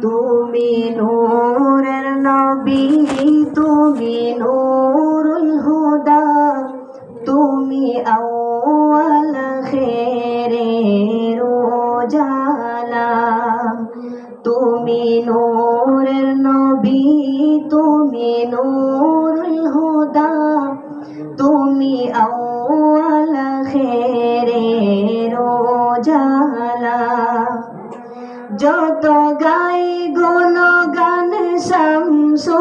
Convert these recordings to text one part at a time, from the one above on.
তুমি নূরের নবী, তুমি নূরুল হুদা, তুমি আউয়াল খেরের উজালা। তুমি নূরের নবী, তুমি নূরুল হুদা, তুমি আউয়াল খেরের উজালা। যত গাই গুণগান শামসু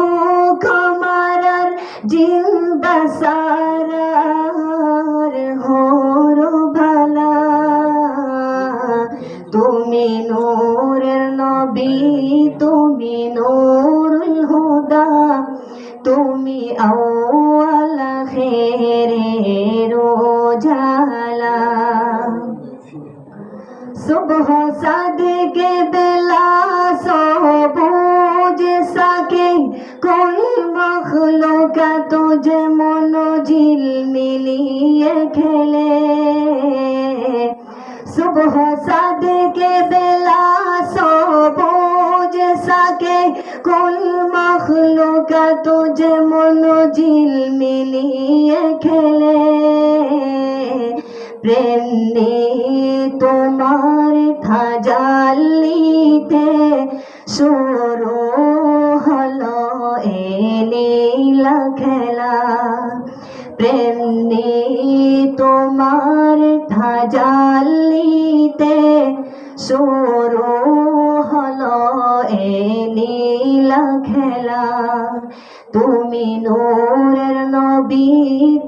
কমারার জিন্দা সারার হোর ভালা। তুমি নূরের নবী, তুমি নূরুল হুদা, তুমি আউয়াল খেরের উজালা। सुबह सादके बेला सबूज सके कोई मखलूका तुझे मनो झिलमिलिए खेले। सुबह सादके बेला सबूज सके कोई मखलूका तुझे मनो झिलमिलिए खेले। प्रेम তোমার ধাজালিতে শুরু হলো এ লীলা খেলা। প্রেম তোমার ধাজালিতে শুরু হলো এ লীলা খেলা। তুমি নূরের নবী,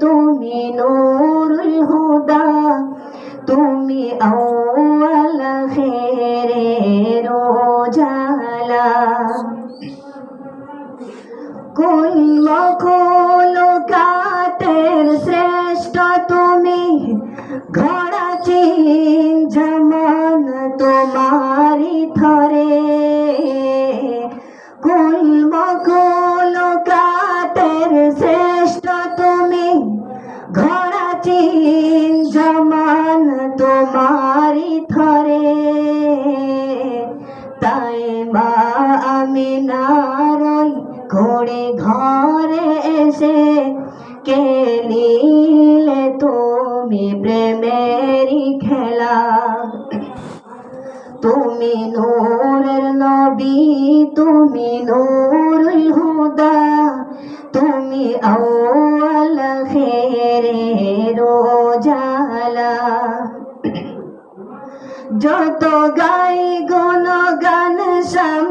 তুমি নূরুল হুদা, তুমি আউয়াল খেরের উজালা। কোন মখলুকাতের শ্রেষ্ঠ তুমি, ঘোড়া চিন জামান তোমারি থরে। কোন মখলুকাতের শ্রেষ্ঠ তুমি, ঘোড়া চিন জামান তোমারি থরে। তাই মা আমিনার ঘোড়ে ঘরে এসে খেলিলে তুমি প্রেমেরই খেলা। তুমি নূরের নবী, তুমি নূরুল হুদা, তুমি আউয়াল খেরের উজালা। যত গাই গুণগান শাম